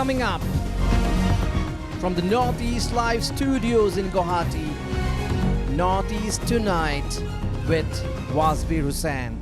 coming up from the Northeast Live studios in Guwahati. Northeast Tonight with Wasbir Hussain.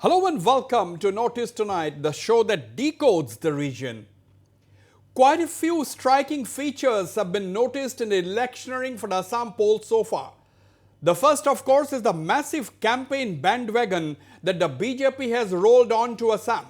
Hello and welcome to Notice Tonight, the show that decodes the region. Quite a few striking features have been noticed in the electioneering for the Assam polls so far. The first, of course, is the massive campaign bandwagon that the BJP has rolled on to Assam.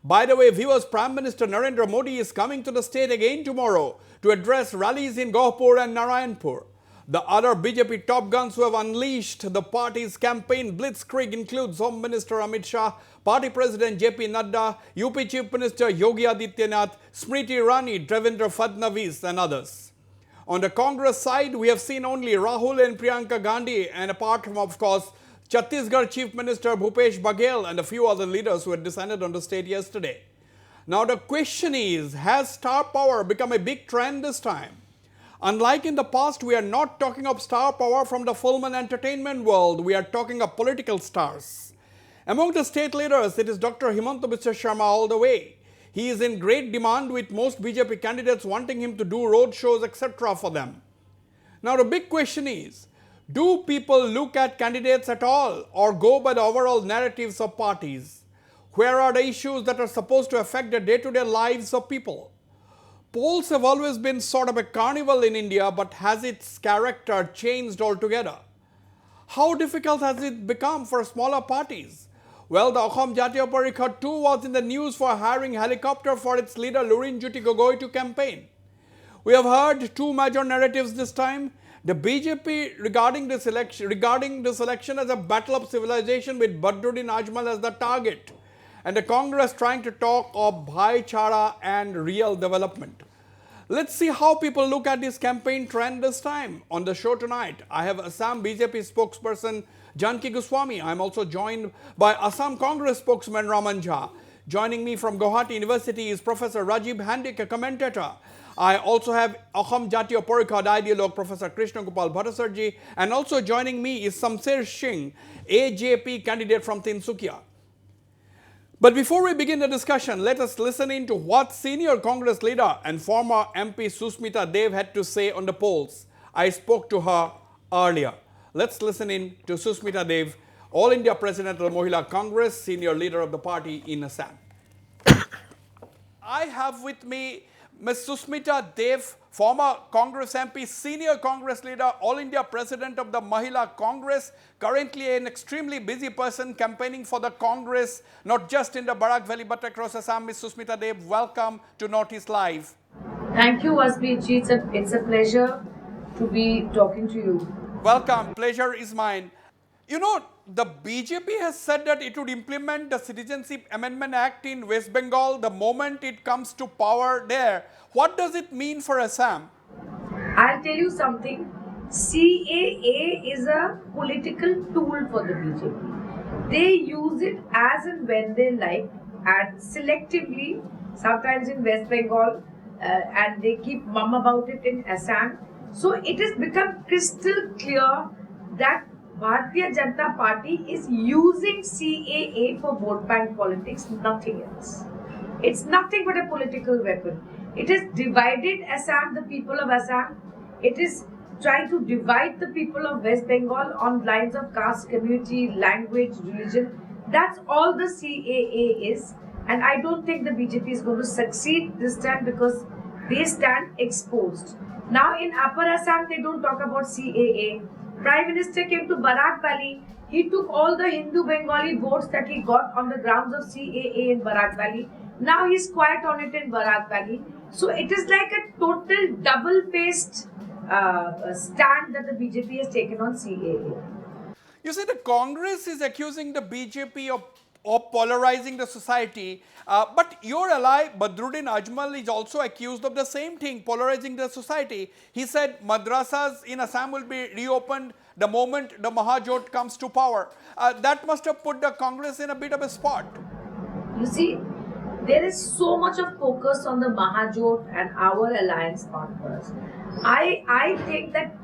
By the way, viewers, Prime Minister Narendra Modi is coming to the state again tomorrow to address rallies in Gohapur and Narayanpur. The other BJP top guns who have unleashed the party's campaign blitzkrieg includes Home Minister Amit Shah, Party President JP Nadda, UP Chief Minister Yogi Adityanath, Smriti Irani, Devendra Fadnavis and others. On the Congress side, we have seen only Rahul and Priyanka Gandhi, and apart from, of course, Chhattisgarh Chief Minister Bhupesh Baghel and a few other leaders who had descended on the state yesterday. Now the question is, has star power become a big trend this time? Unlike in the past, we are not talking of star power from the film and entertainment world. We are talking of political stars. Among the state leaders, it is Dr. Himanta Biswa Sharma all the way. He is in great demand, with most BJP candidates wanting him to do road shows, etc. for them. Now the big question is, do people look at candidates at all or go by the overall narratives of parties? Where are the issues that are supposed to affect the day-to-day lives of people? Polls have always been sort of a carnival in India, but has its character changed altogether? How difficult has it become for smaller parties? Well, the Assam Jatiya Parishad too was in the news for hiring helicopter for its leader Lurinjyoti Gogoi to campaign. We have heard two major narratives this time. The BJP regarding this election as a battle of civilization with Badruddin Ajmal as the target, and the Congress trying to talk of bhaichara and real development. Let's see how people look at this campaign trend this time. On the show tonight, I have Assam BJP spokesperson Janki Goswami. I am also joined by Assam Congress spokesman Raman Jha. Joining me from Guwahati University is Professor Rajiv Handik, a commentator. I also have Assam Jatiya Parishad ideologue Professor Krishna Gopal Bhattacharjee, and also joining me is Samser Singh, AJP candidate from Tinsukia. But before we begin the discussion, let us listen in to what senior Congress leader and former MP Susmita Dev had to say on the polls. I spoke to her earlier. Let's listen in to Susmita Dev, All India President of the Mahila Congress, senior leader of the party in Assam. I have with me Ms. Susmita Dev, former Congress MP, senior Congress leader, All India President of the Mahila Congress, currently an extremely busy person campaigning for the Congress, not just in the Barak Valley but across Assam. Ms. Susmita Dev, welcome to Notice Live. Thank you, Wasbirji. It's a pleasure to be talking to you. Welcome. Pleasure is mine. You know, the BJP has said that it would implement the Citizenship Amendment Act in West Bengal the moment it comes to power there. What does it mean for Assam? I'll tell you something. CAA is a political tool for the BJP. They use it as and when they like, and selectively, sometimes in West Bengal, and they keep mum about it in Assam. So it has become crystal clear that Bharatiya Janata Party is using CAA for vote bank politics, nothing else. It's nothing but a political weapon. It has divided Assam, the people of Assam. It is trying to divide the people of West Bengal on lines of caste, community, language, religion. That's all the CAA is. And I don't think the BJP is going to succeed this time because they stand exposed. Now in Upper Assam, they don't talk about CAA. Prime Minister came to Barak Valley. He took all the Hindu Bengali votes that he got on the grounds of CAA in Barak Valley. Now he's quiet on it in Barak Valley. So it is like a total double-faced stand that the BJP has taken on CAA. You see, the Congress is accusing the BJP of of polarizing the society. But your ally Badruddin Ajmal is also accused of the same thing, polarizing the society. He said madrasas in Assam will be reopened the moment the Mahajot comes to power. That must have put the Congress in a bit of a spot. You see, there is so much of focus on the Mahajot and our alliance partners. I think that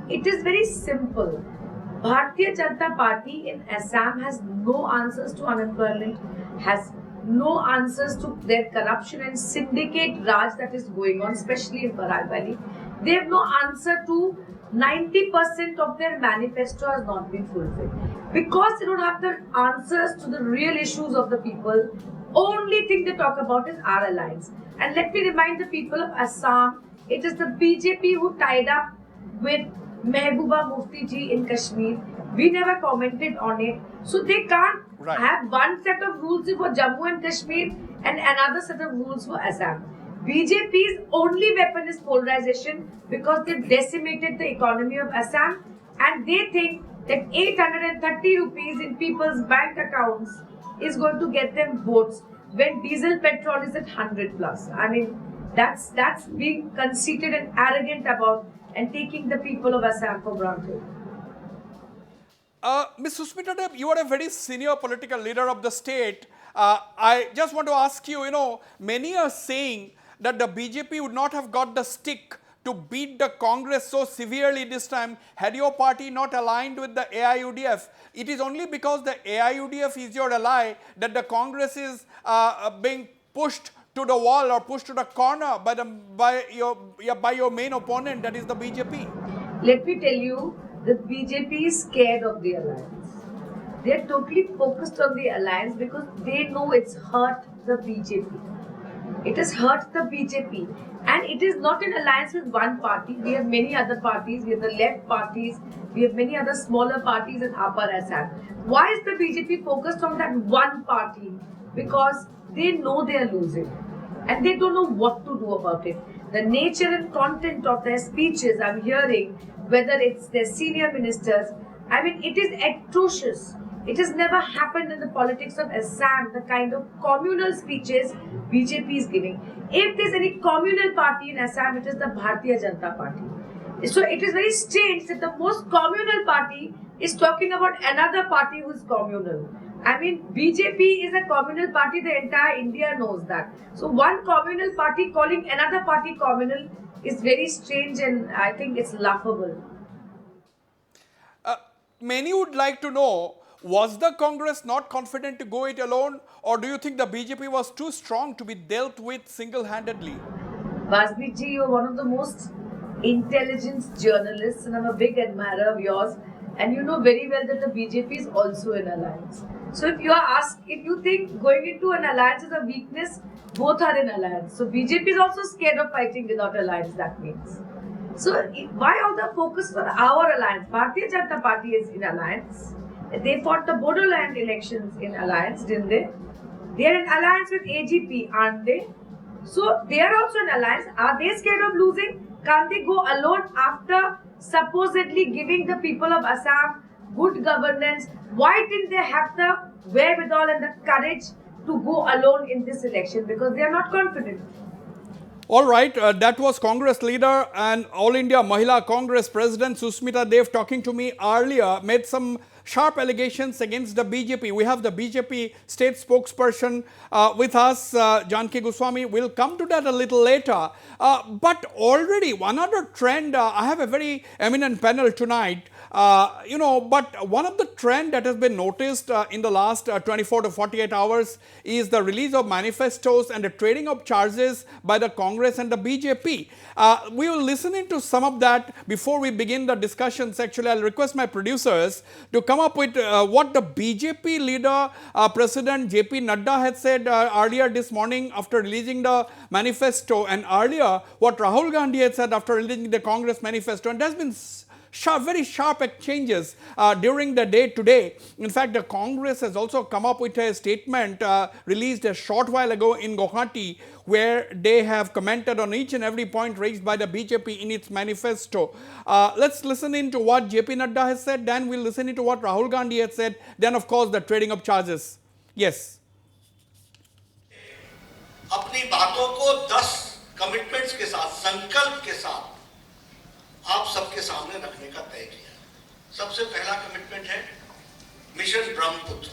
it is very simple. Bharatiya Janata Party in Assam has no answers to unemployment, has no answers to their corruption and syndicate Raj that is going on, especially in Barak Valley. They have no answer to 90% of their manifesto has not been fulfilled. Because they don't have the answers to the real issues of the people, only thing they talk about is our alliance. And let me remind the people of Assam, it is the BJP who tied up with Mehbooba Mufti ji in Kashmir. We never commented on it. So they can't have one set of rules for Jammu and Kashmir and another set of rules for Assam. BJP's only weapon is polarization because they decimated the economy of Assam and they think that 830 rupees in people's bank accounts is going to get them votes when diesel petrol is at 100 plus. I mean, that's being conceited and arrogant about and taking the people of Assam for granted. Ms. Susmita Deb, you are a very senior political leader of the state. I just want to ask you, many are saying that the BJP would not have got the stick to beat the Congress so severely this time had your party not aligned with the AIUDF. It is only because the AIUDF is your ally that the Congress is being pushed to the wall or pushed to the corner by your main opponent, that is the BJP. Let me tell you, the BJP is scared of the alliance. They are totally focused on the alliance because they know it's hurt the BJP. It has hurt the BJP. And it is not an alliance with one party. We have many other parties. We have the left parties. We have many other smaller parties in Upper Assam. Why is the BJP focused on that one party? Because they know they are losing. And they don't know what to do about it. The nature and content of their speeches I'm hearing, whether it's their senior ministers, I mean, it is atrocious. It has never happened in the politics of Assam, the kind of communal speeches BJP is giving. If there's any communal party in Assam, it is the Bharatiya Janata Party. So it is very strange that the most communal party is talking about another party who is communal. I mean, BJP is a communal party, the entire India knows that. So one communal party calling another party communal is very strange and I think it's laughable. Many would like to know, was the Congress not confident to go it alone, or do you think the BJP was too strong to be dealt with single-handedly? Vasbir ji, you're one of the most intelligent journalists and I'm a big admirer of yours. And you know very well that the BJP is also an alliance. So if you think going into an alliance is a weakness, both are in alliance. So BJP is also scared of fighting without alliance, that means. So why all the focus for our alliance? Bharatiya Janata Party is in alliance. They fought the Bodoland elections in alliance, didn't they? They are in alliance with AGP, aren't they? So they are also in alliance. Are they scared of losing? Can't they go alone after supposedly giving the people of Assam good governance? Why didn't they have the wherewithal and the courage to go alone in this election? Because they are not confident. All right, that was Congress leader and All India Mahila Congress President Susmita Dev talking to me earlier, made some sharp allegations against the BJP. We have the BJP state spokesperson with us, Janki Goswami. We'll come to that a little later. But already one other trend, I have a very eminent panel tonight. But one of the trend that has been noticed in the last 24 to 48 hours is the release of manifestos and the trading of charges by the Congress and the BJP. We will listen into some of that before we begin the discussions. Actually, I'll request my producers to come up with what the BJP leader, President JP Nadda had said earlier this morning after releasing the manifesto, and earlier what Rahul Gandhi had said after releasing the Congress manifesto. And there's been very sharp exchanges during the day today. In fact, the Congress has also come up with a statement released a short while ago in Guwahati, where they have commented on each and every point raised by the BJP in its manifesto. Let's listen into what JP Nadda has said, then we'll listen into what Rahul Gandhi has said, then of course the trading of charges. Yes. अपनी बातों को 10 commitments के साथ, संकल्प के साथ आप सबके सामने रखने का तय किया। सबसे पहला कमिटमेंट है मिशन ब्रह्मपुत्र।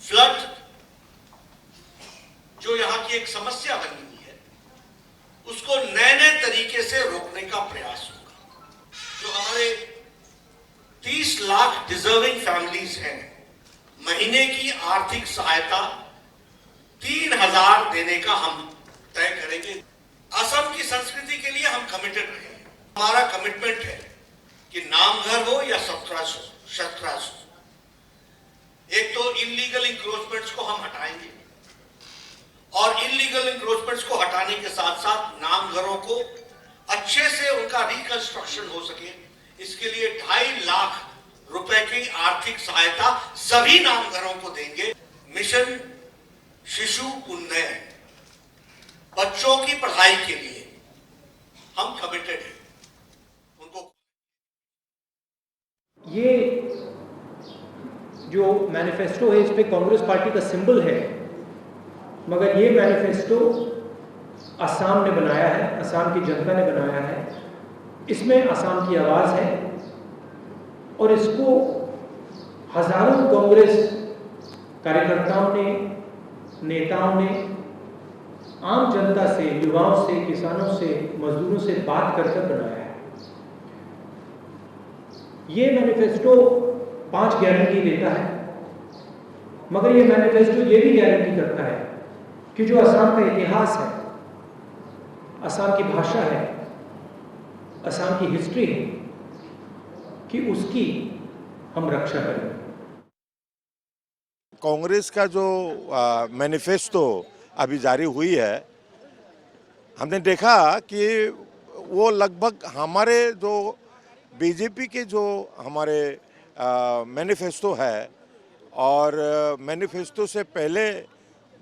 फ्लड जो यहां की एक समस्या बनी हुई है, उसको नए नए तरीके से रोकने का प्रयास होगा। जो हमारे 30 लाख डिजर्विंग फैमिलीज हैं, महीने की आर्थिक सहायता 3000 देने का हम तय करेंगे। असम की संस्कृति के लिए हम कमिटेड रहे। हमारा कमिटमेंट है कि नामघर हो या शस्त्रास्त्र, एक तो इलीगल इंक्रोचमेंट्स को हम हटाएंगे और इलीगल इंक्रोचमेंट्स को हटाने के साथ साथ नामघरों को अच्छे से उनका रिकंस्ट्रक्शन हो सके, इसके लिए 2.5 लाख रुपए की आर्थिक सहायता सभी नामघरों को देंगे। मिशन शिशु उन्नयन, बच्चों की पढ़ाई के लिए हम कमिटेड हैं। उनको ये जो मैनिफेस्टो है, इस पे कांग्रेस पार्टी का सिंबल है, मगर ये मैनिफेस्टो असम ने बनाया है, असम की जनता ने बनाया है। इसमें असम की आवाज़ है और इसको हजारों कांग्रेस कार्यकर्ताओं ने, नेताओं ने आम जनता से, युवाओं से, किसानों से, मजदूरों से बात कर कर बनाया है। ये मैनिफेस्टो 5 गारंटी देता है, मगर ये मैनिफेस्टो ये भी गारंटी करता है कि जो असम का इतिहास है, असम की भाषा है, असम की हिस्ट्री है, कि उसकी हम रक्षा करें। कांग्रेस का जो मैनिफेस्टो अभी जारी हुई है, हमने देखा कि वो लगभग हमारे जो बीजेपी के जो हमारे मैनिफेस्टो है और मैनिफेस्टो से पहले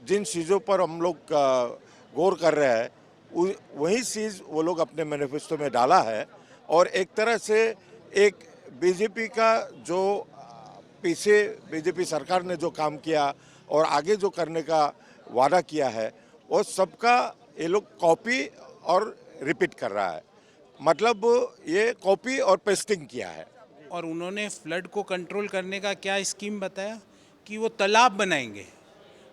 जिन चीज़ों पर हम लोग गौर कर रहे हैं, वही चीज़ वो लोग अपने मैनिफेस्टो में डाला है। और एक तरह से एक बीजेपी का जो पीछे बीजेपी सरकार ने जो काम किया और आगे जो करने का वादा किया है, वो सबका ये लोग कॉपी और रिपीट कर रहा है। मतलब ये कॉपी और पेस्टिंग किया है। और उन्होंने फ्लड को कंट्रोल करने का क्या स्कीम बताया कि वो तालाब बनाएंगे,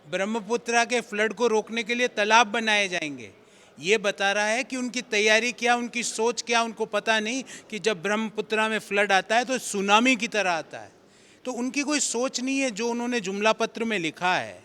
ब्रह्मपुत्रा के फ्लड को रोकने के लिए तालाब बनाए जाएंगे। ये बता रहा है कि उनकी तैयारी क्या, उनकी सोच क्या। उनको पता नहीं कि जब ब्रह्मपुत्रा में फ्लड आता है तो सुनामी की तरह आता है। तो उनकी कोई सोच नहीं है जो उन्होंने जुमला पत्र में लिखा है।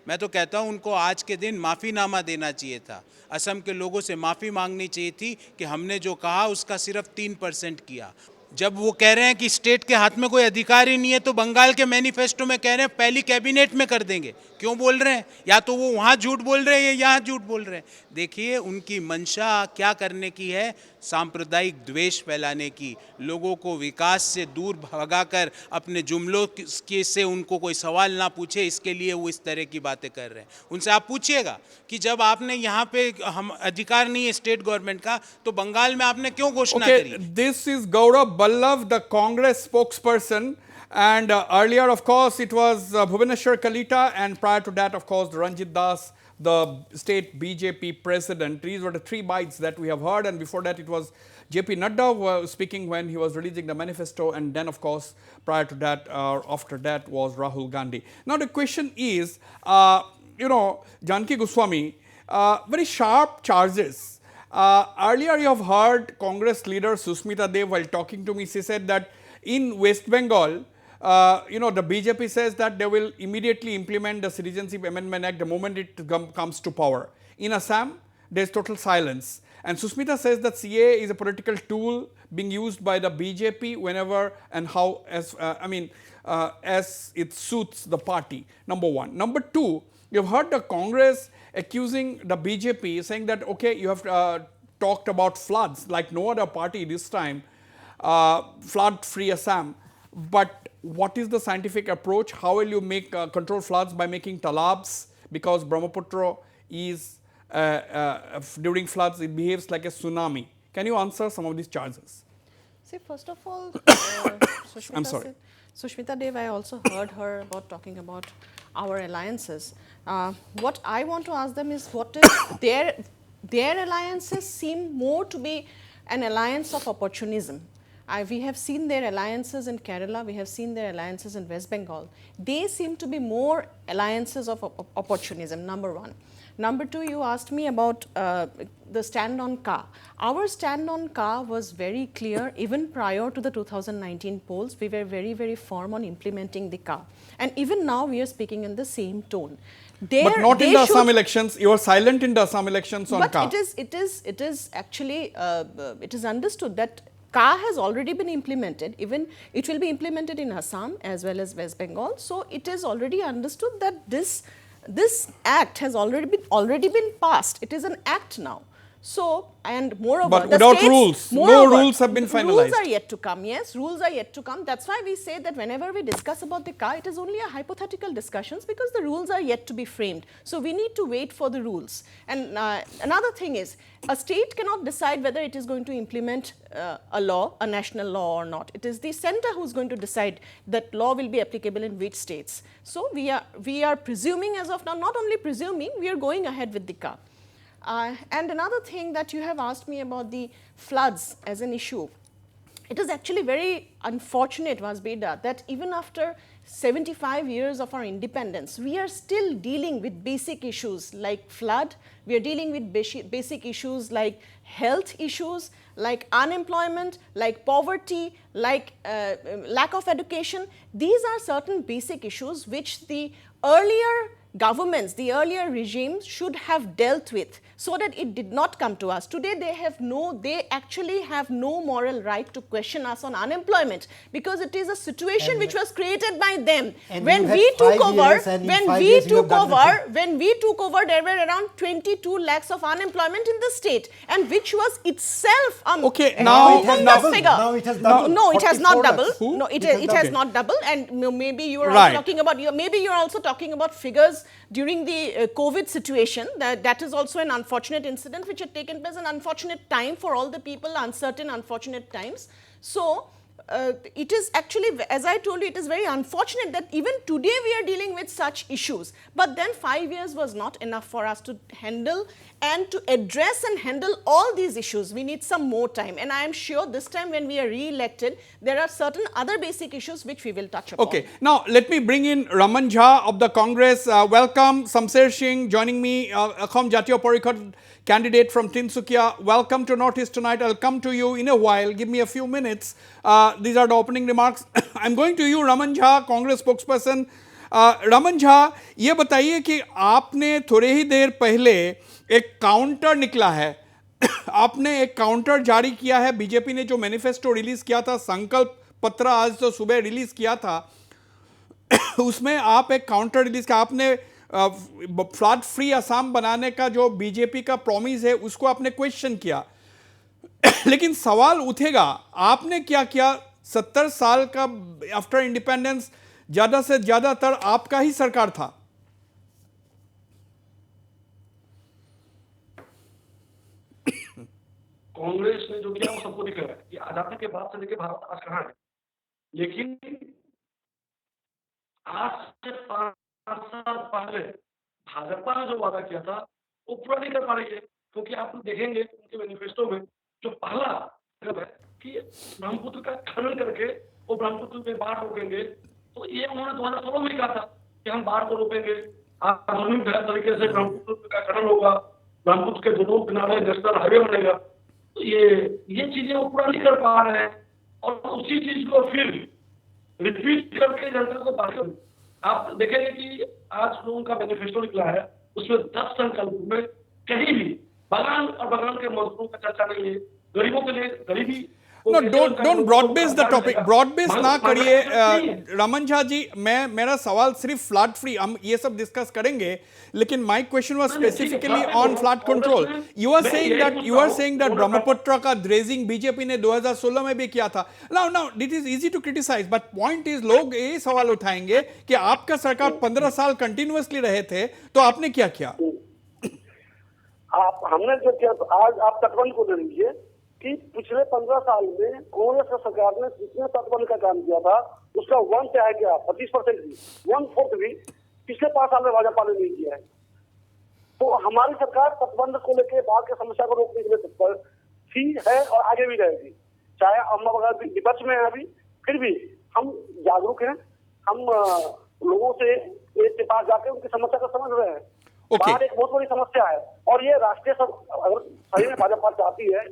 मैं तो कहता हूँ उनको आज के दिन माफ़ीनामा देना चाहिए था, असम के लोगों से माफ़ी मांगनी चाहिए थी कि हमने जो कहा उसका सिर्फ 3% किया। जब वो कह रहे हैं कि स्टेट के हाथ में कोई अधिकार ही नहीं है, तो बंगाल के मैनिफेस्टो में कह रहे हैं पहली कैबिनेट में कर देंगे। क्यों बोल रहे हैं? या तो वो वहाँ झूठ बोल रहे हैं या यहाँ झूठ बोल रहे हैं। देखिए उनकी मंशा क्या करने की है, सांप्रदायिक द्वेष फैलाने की, लोगों को विकास से दूर भगाकर अपने जुमलों के से उनको कोई सवाल ना पूछे, इसके लिए वो इस तरह की बातें कर रहे हैं। उनसे आप पूछिएगा कि जब आपने यहाँ पे हम अधिकार नहीं है स्टेट गवर्नमेंट का, तो बंगाल में आपने क्यों घोषणा करी? This is Gaurav Ballav, the Congress spokesperson, and earlier, of course, it was Bhubaneswar Kalita, and prior to that, of course, Ranjit Das, the state BJP president. These were the 3 bites that we have heard, and before that, it was JP Nadda speaking when he was releasing the manifesto, and then, of course, prior to that, after that, was Rahul Gandhi. Now, the question is, Janaki Goswami, very sharp charges. Earlier you have heard Congress leader Susmita Dev, while talking to me, she said that in West Bengal, the BJP says that they will immediately implement the Citizenship Amendment Act the moment it comes to power. In Assam, there is total silence. And Susmita says that CA is a political tool being used by the BJP whenever and how, as it suits the party, number one. Number two, you have heard the Congress accusing the BJP, saying that, okay, you have talked about floods like no other party this time, flood-free Assam. But what is the scientific approach? How will you control floods by making talabs? Because Brahmaputra is, during floods, it behaves like a tsunami. Can you answer some of these charges? See, first of all, I'm sorry. Sushmita Dev, I also heard her about talking about our alliances. What I want to ask them is, what is their alliances seem more to be an alliance of opportunism. We have seen their alliances in Kerala, we have seen their alliances in West Bengal. They seem to be more alliances of opportunism, number one. Number two, you asked me about the stand on Ka. Our stand on Ka was very clear even prior to the 2019 polls. We were very, very firm on implementing the Ka. And even now we are speaking in the same tone. But not in the Assam elections. You are silent in the Assam elections on Ka. But it is actually, it is understood that Ka has already been implemented. Even it will be implemented in Assam as well as West Bengal. So it is already understood that this act has already been passed. It is an act now. So, and moreover, but without rules, no rules have been finalized. Rules are yet to come. Yes, rules are yet to come. That's why we say that whenever we discuss about the Ka, it is only a hypothetical discussions because the rules are yet to be framed. So we need to wait for the rules. And another thing is, a state cannot decide whether it is going to implement a law, a national law or not. It is the center who is going to decide that law will be applicable in which states. So we are presuming as of now, not only presuming, we are going ahead with the Ka. And another thing that you have asked me about the floods as an issue. It is actually very unfortunate, Vasbeda, that even after 75 years of our independence, we are still dealing with basic issues like flood, we are dealing with basic issues like health issues, like unemployment, like poverty, like lack of education. These are certain basic issues which the earlier governments, the earlier regimes should have dealt with so that it did not come to us. Today they actually have no moral right to question us on unemployment because it is a situation which was created by them. When we took over, there were around 22 lakhs of unemployment in the state, and which was itself a humongous figure. Now it has doubled. No, it has not doubled. Who? No, it has not doubled, and maybe you are also talking about figures during the COVID situation. That is also an unfortunate incident which had taken place, an unfortunate time for all the people, uncertain, unfortunate times. So, it is actually, as I told you, it is very unfortunate that even today we are dealing with such issues. But then 5 years was not enough for us to handle and to address and handle all these issues. We need some more time. And I am sure this time when we are re-elected, there are certain other basic issues which we will touch upon. Okay, now let me bring in Raman Jha of the Congress. Welcome, Samser Singh joining me, Akhom Jatiyo Parikhad candidate from Tinsukia. Welcome to Northeast Tonight. I'll come to you in a while. Give me a few minutes. These are the opening remarks. I'm going to you, Raman Jha, Congress spokesperson. Raman Jha, ये बताइए कि आपने थोड़े ही देर पहले एक counter निकला है आपने एक काउंटर जारी किया है बीजेपी ने जो मैनिफेस्टो रिलीज किया था, संकल्प पत्र आज तो सुबह रिलीज किया था, उसमें आप एक काउंटर रिलीज किया, आपने फ्लड फ्री असम बनाने का जो बीजेपी का प्रॉमिस है उसको आपने क्वेश्चन किया लेकिन सवाल उठेगा आपने क्या किया 70 साल का आफ्टर इंडिपेंडेंस ज्यादा से ज्यादातर आपका ही सरकार था। कांग्रेस ने जो किया वो सबको दिख रहा है कि आजादी के बाद से लेकर भारत आज कहां है, लेकिन आज से 5 साल पहले भाजपा ने जो वादा किया था वो पूरा नहीं कर पा रही है, क्योंकि आप देखेंगे उनके मैनिफेस्टो में जो पहला है कि ब्रह्मपुत्र का खनन करके वो ब्रह्मपुत्र में बाढ़ रोकेंगे, तो ये उन्होंने 2016 में कहा था कि हम बाढ़ को रोकेंगे, आधुनिक तरीके से ब्रह्मपुत्र का खनन होगा, ब्रह्मपुत्र के दोनों किनारे नेशनल हाईवे बनेगा। तो ये चीजें वो पूरा नहीं कर पा रहे हैं और उसी चीज को फिर रिपीट करके जनता को बात करें। आप देखेंगे कि आज लोगों का मैनिफेस्टो निकला है, उसमें 10 संकल्प में कहीं भी बगान और बगान के मजदूरों का चर्चा नहीं है, गरीबों के लिए गरीबी। No, don't broad base the topic. Broad base ना करिए रमन झा जी। मेरा सवाल सिर्फ फ्लड फ्री, हम ये सब डिस्कस करेंगे, लेकिन my question was specifically on flood control. You are saying that Brahmaputra का ड्रेजिंग बीजेपी ने 2016 में भी किया था। Now it is easy to criticise, but point is लोग ये सवाल उठाएंगे कि आपका सरकार 15 साल कंटिन्यूअसली रहे थे, तो आपने क्या किया? हमने जो किया, आज आप तटबंध को ले लीजिए कि पिछले 15 साल में कांग्रेस सरकार ने जितने तटबंध का काम किया था उसका 1 से आया क्या 25% भी 1/4 भी पिछले 5 साल में भाजपा ने नहीं किया है। तो हमारी सरकार तटबंध को लेकर बाढ़ की समस्या को रोकने के लिए तत्पर थी, है और आगे भी रहेगी। चाहे हम अगर विपक्ष में है अभी, फिर भी हम जागरूक हैं, हम लोगों से के पास जाकर उनकी समस्या को समझ रहे हैं। बाढ़ एक बहुत बड़ी समस्या है और ये राष्ट्रीय अगर सही में भाजपा चाहती है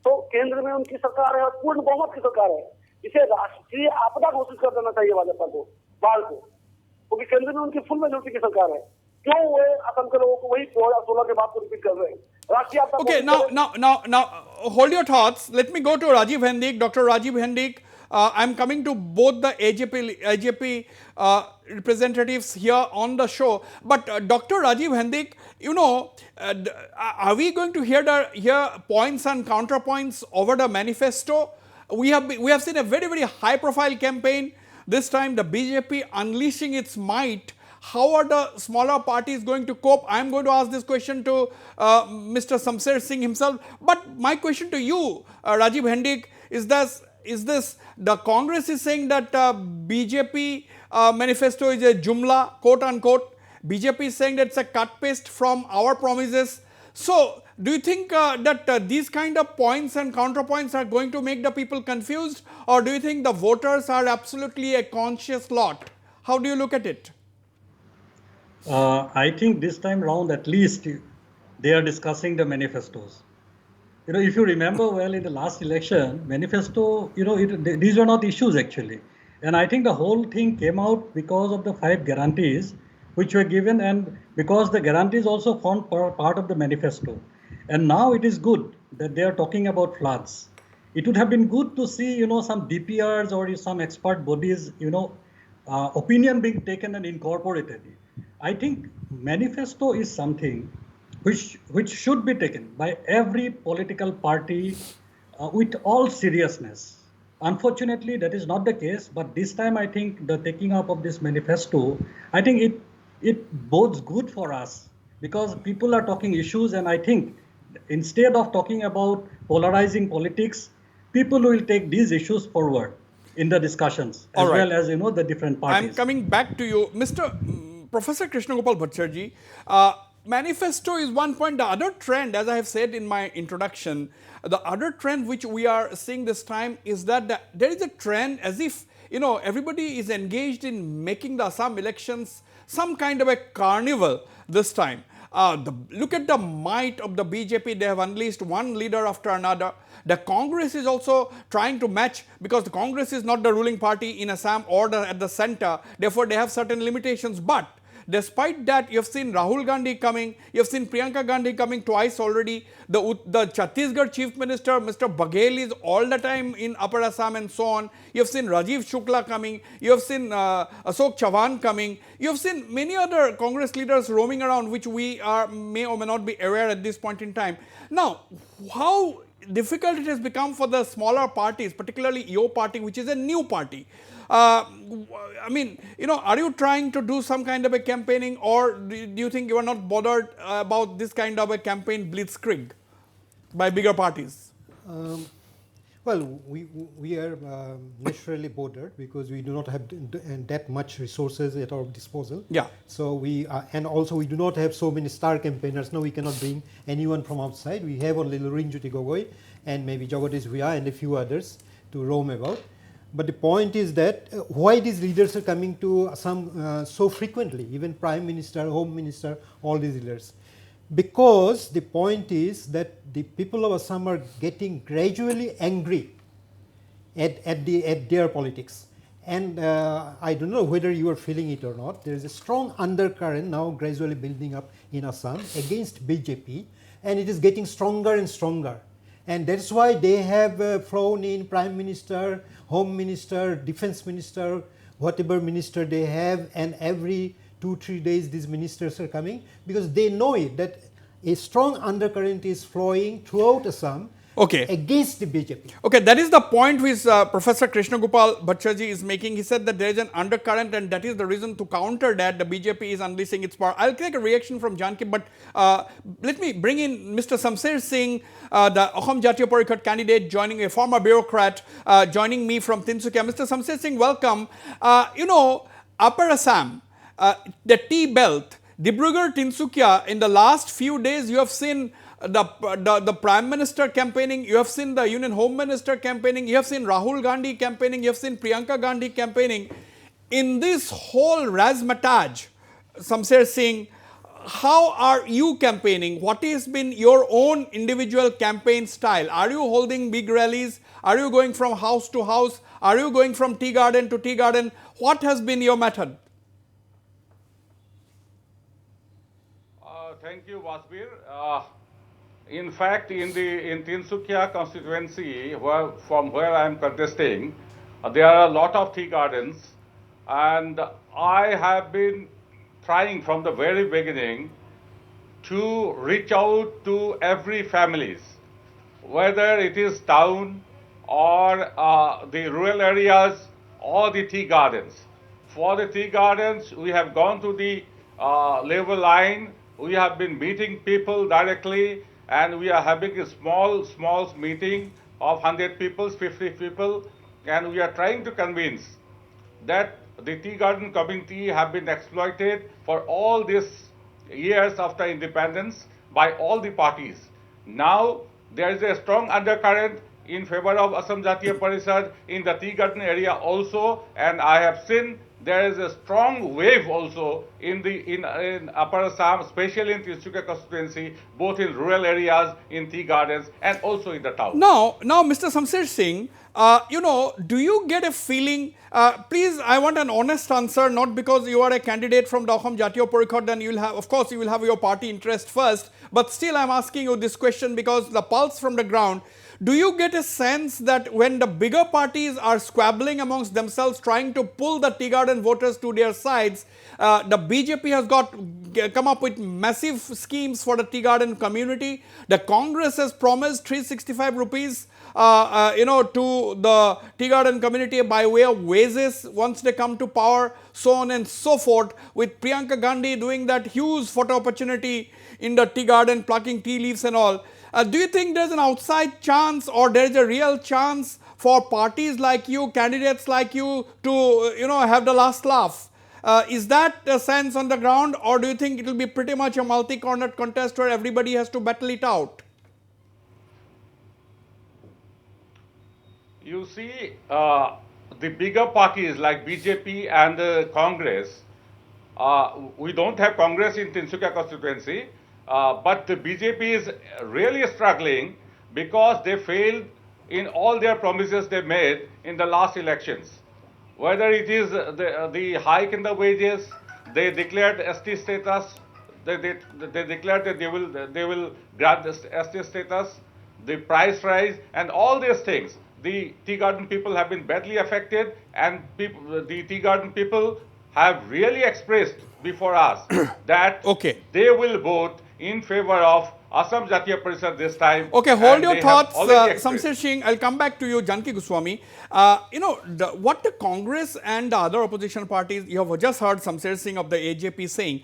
तो केंद्र में उनकी सरकार है और पूर्ण बहुमत की सरकार है। इसे राष्ट्रीय आपदा घोषित कर देना चाहिए भाजपा को, बाढ़ को, क्योंकि केंद्र में उनकी फुल मेजोरिटी की सरकार है। क्यों वे असम के लोगों को वही 2016 के बाद को रिपीट कर रहे हैं? राष्ट्रीय आपदा Okay, now, hold your thoughts. Let me go to Rajiv Hendik. Dr. Rajiv Hendik, I'm coming to both the AJP representatives here on the show. But Dr. Rajiv Hendik, you know, are we going to hear points and counterpoints over the manifesto? We have seen a very, very high-profile campaign. This time, the BJP unleashing its might. How are the smaller parties going to cope? I am going to ask this question to Mr. Samser Singh himself. But my question to you, Rajiv Hendik, is this the Congress is saying that BJP manifesto is a jumla, quote unquote. BJP is saying that it's a cut paste from our promises. So, do you think that these kind of points and counterpoints are going to make the people confused, or do you think the voters are absolutely a conscious lot? How do you look at it? I think this time round, at least, they are discussing the manifestos. You know, if you remember well, in the last election, manifesto, you know, these were not issues actually. And I think the whole thing came out because of the 5 guarantees which were given, and because the guarantees also formed part of the manifesto. And now it is good that they are talking about floods. It would have been good to see, you know, some DPRs or some expert bodies, you know, opinion being taken and incorporated. I think manifesto is something which should be taken by every political party with all seriousness. Unfortunately, that is not the case. But this time, I think the taking up of this manifesto, I think it bodes good for us, because people are talking issues, and I think instead of talking about polarizing politics, people will take these issues forward in the discussions, as well as, you know, the different parties. I'm coming back to you, Professor Krishna Gopal Bhattacharjee. Manifesto is one point. The other trend, as I have said in my introduction, the other trend which we are seeing this time is that there is a trend as if, you know, everybody is engaged in making the Assam elections some kind of a carnival this time. Look at the might of the BJP. They have unleashed one leader after another. The Congress is also trying to match, because the Congress is not the ruling party in Assam or at the center. Therefore, they have certain limitations. But despite that, you have seen Rahul Gandhi coming, you have seen Priyanka Gandhi coming twice already. The Chhattisgarh Chief Minister, Mr. Baghel, is all the time in Upper Assam and so on. You have seen Rajiv Shukla coming, you have seen Ashok Chavan coming, you have seen many other Congress leaders roaming around, which we may or may not be aware at this point in time. Now, how difficult it has become for the smaller parties, particularly your party, which is a new party. I mean, you know, are you trying to do some kind of a campaigning, or do you think you are not bothered about this kind of a campaign blitzkrieg by bigger parties? Well, we are naturally bothered, because we do not have that much resources at our disposal. Yeah. So and also we do not have so many star campaigners. No, we cannot bring anyone from outside. We have only Lurinjyoti Gogoi and maybe Jagadish Bhuya and a few others to roam about. But the point is that why these leaders are coming to Assam so frequently, even Prime Minister, Home Minister, all these leaders. Because the point is that the people of Assam are getting gradually angry at their politics. And I don't know whether you are feeling it or not. There is a strong undercurrent now gradually building up in Assam against BJP, and it is getting stronger and stronger. And that's why they have flown in Prime Minister, Home Minister, Defense Minister, whatever minister they have, and every 2-3 days these ministers are coming, because they know it, that a strong undercurrent is flowing throughout Assam, Okay. against the BJP. Okay, that is the point which Professor Krishna Gopal Bhattacharjee is making. He said that there is an undercurrent and that is the reason to counter that the BJP is unleashing its power. I'll take a reaction from Janki, but let me bring in Mr. Samser Singh, the Ahom Jatiya Parishad candidate, joining a former bureaucrat, joining me from Tinsukia. Mr. Samser Singh, welcome. You know, Upper Assam, the T-belt, Dibrugarh, Tinsukia, in the last few days you have seen the Prime Minister campaigning, you have seen the Union Home Minister campaigning, you have seen Rahul Gandhi campaigning, you have seen Priyanka Gandhi campaigning. In this whole razzmatazz, Samser Singh, how are you campaigning? What has been your own individual campaign style? Are you holding big rallies? Are you going from house to house? Are you going from tea garden to tea garden? What has been your method? Thank you, Wasbir. In fact, in Tinsukia constituency, from where I am contesting, there are a lot of tea gardens, and I have been trying from the very beginning to reach out to every families, whether it is town or the rural areas or the tea gardens. For the tea gardens, we have gone to the labor line. We have been meeting people directly, and we are having a small meeting of 100 people, 50 people, and we are trying to convince that the tea garden community have been exploited for all these years after independence by all the parties. Now there is a strong undercurrent in favor of Assam Jatiya Parishad in the tea garden area also, and I have seen there is a strong wave also in Upper Assam, especially in Tinsukia constituency, both in rural areas, in tea gardens, and also in the town. Now, Mr. Samser Singh, you know, do you get a feeling, please, I want an honest answer, not because you are a candidate from the Ahom Jatiya Parishad, then you will have, of course, you will have your party interest first, but still I'm asking you this question because the pulse from the ground. Do you get a sense that when the bigger parties are squabbling amongst themselves, trying to pull the tea garden voters to their sides, the BJP has come up with massive schemes for the tea garden community? The Congress has promised 365 rupees you know, to the tea garden community by way of wages once they come to power, so on and so forth, with Priyanka Gandhi doing that huge photo opportunity in the tea garden, plucking tea leaves and all. Do you think there's an outside chance or there is a real chance for parties like you, candidates like you to, you know, have the last laugh? Is that a sense on the ground, or do you think it will be pretty much a multi-cornered contest where everybody has to battle it out? You see, the bigger parties like BJP and Congress, we don't have Congress in Tinsukia constituency, but the BJP is really struggling because they failed in all their promises they made in the last elections. Whether it is the hike in the wages, they declared ST status, they declared that they will grant the ST status, the price rise, and all these things. The tea garden people have been badly affected, and the tea garden people have really expressed before us that they will vote in favor of Assam Jatiya Parishad this time. Okay, hold your thoughts, Samser Singh. I'll come back to you, Janki Goswami. You know, what the Congress and the other opposition parties, you have just heard Samser Singh of the AJP saying,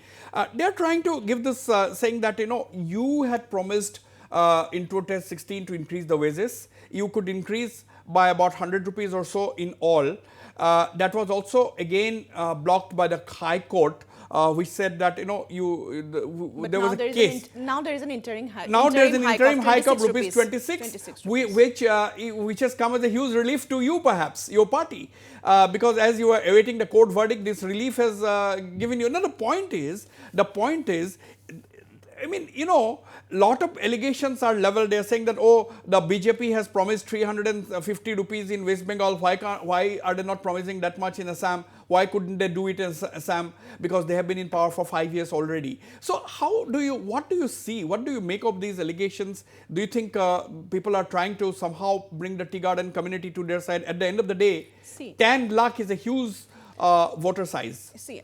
they're trying to give this saying that, you know, you had promised in 2016 to increase the wages. You could increase by about 100 rupees or so in all. That was also again blocked by the High Court, which said that, you know, there was a case. Now there is an interim hike. Now there is an interim hike of rupees 26, which has come as a huge relief to you, perhaps, your party. Because as you are awaiting the court verdict, this relief has given you. Now the point is, I mean, you know, lot of allegations are leveled. They are saying that, oh, the BJP has promised 350 rupees in West Bengal. Why are they not promising that much in Assam? Why couldn't they do it in Assam? Because they have been in power for 5 years already. So what do you see? What do you make of these allegations? Do you think people are trying to somehow bring the tea garden community to their side? At the end of the day, 10 lakh is a huge voter size. See,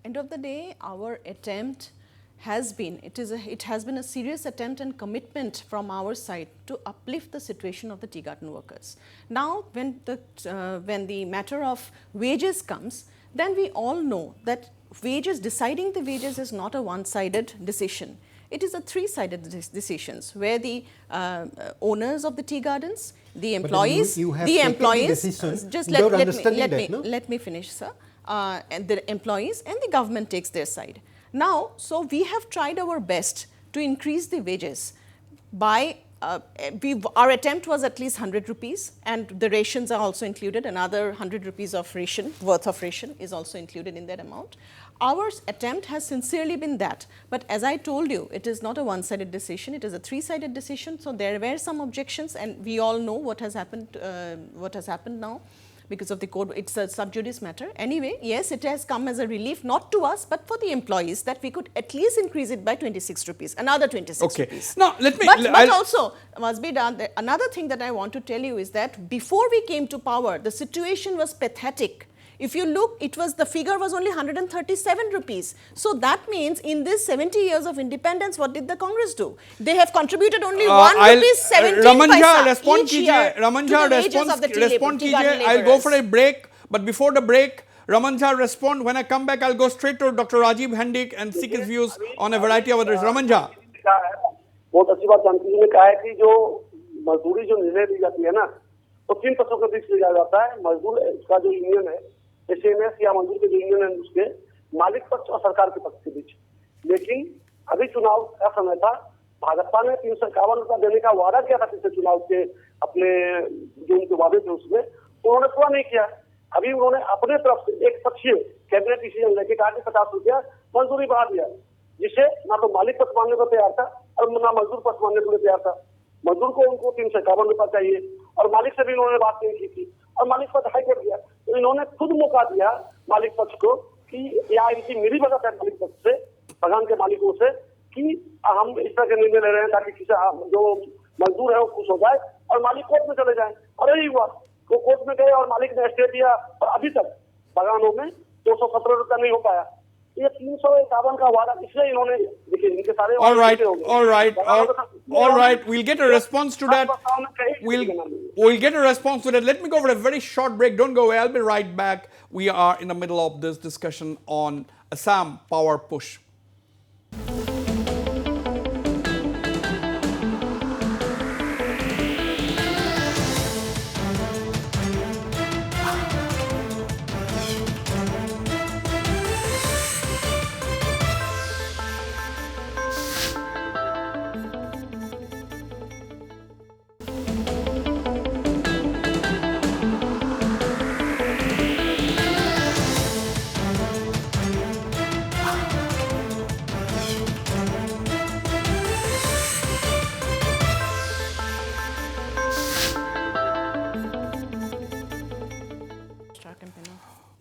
end of the day, our attempt has been, it has been a serious attempt and commitment from our side to uplift the situation of the tea garden workers. Now, when the matter of wages comes, then we all know that deciding the wages is not a one-sided decision. It is a three-sided decisions where the owners of the tea gardens, the employees, let me finish, sir. And the employees and the government takes their side. Now, so we have tried our best to increase the wages by, our attempt was at least 100 rupees, and the rations are also included. Another 100 rupees of ration, worth of ration is also included in that amount. Our attempt has sincerely been that, but as I told you, it is not a one-sided decision, it is a three-sided decision. So there were some objections, and we all know what has happened now. Because of the code, it's a sub judice matter. Anyway, yes, it has come as a relief, not to us, but for the employees, that we could at least increase it by 26 rupees, another 26 rupees. Now, let me... But also, must be done, another thing that I want to tell you is that before we came to power, the situation was pathetic. If you look, the figure was only 137 rupees. So that means in this 70 years of independence, what did the Congress do? They have contributed only 1 rupees 17 paisa each year to the wages of the tea garden laborers. I'll go for a break, but before the break, Raman Jha respond. When I come back, I'll go straight to Dr. Rajiv Hendik and seek his views on a variety of others. Raman Jha. बहुत अच्छी बात जानती ने कहा है कि जो मजदूरी जो निर्णय दी जाती है ना, तो 3 पक्षों के बीच लिया जाता है। मजदूर इसका जो यूनियन है, एसएमएस या मजदूर के जो यूनियन है, उसके मालिक पक्ष और सरकार के पक्ष के बीच। लेकिन अभी चुनाव का समय था, भाजपा ने 351 रुपया देने का वादा किया था पिछले चुनाव के अपने जो उनके वादे थे उसमें, उन्होंने पूरा नहीं किया। अभी उन्होंने अपने तरफ से एक पक्षीय कैबिनेट डिसीजन लेके कहा कि 50 रुपया मजदूरी बढ़ा दिया, जिससे ना तो मालिक पक्ष मानने को तैयार था और ना मजदूर पक्ष मानने को तैयार था। मजदूर को उनको 351 रुपया चाहिए और मालिक से भी उन्होंने बात नहीं की थी और मालिक पक्ष हाई कर दिया। तो इन्होंने खुद मौका दिया मालिक पक्ष को कि या इनकी मेरी मदद है मालिक पक्ष से, बगान के मालिकों से, कि हम इस तरह के निर्णय ले रहे हैं ताकि किसी जो मजदूर है वो खुश हो जाए और मालिक कोर्ट में चले जाए। और यही हुआ, वो कोर्ट में गए और मालिक ने स्टे दिया और अभी तक बगानों में 217 रुपया नहीं हो पाया। ये 351 का वादा इसलिए इन्होंने देखिए इनके सारे all right, we'll get a response to that. We'll get a response to that. Let me go for a very short break. Don't go away. I'll be right back. We are in the middle of this discussion on Assam Power Push.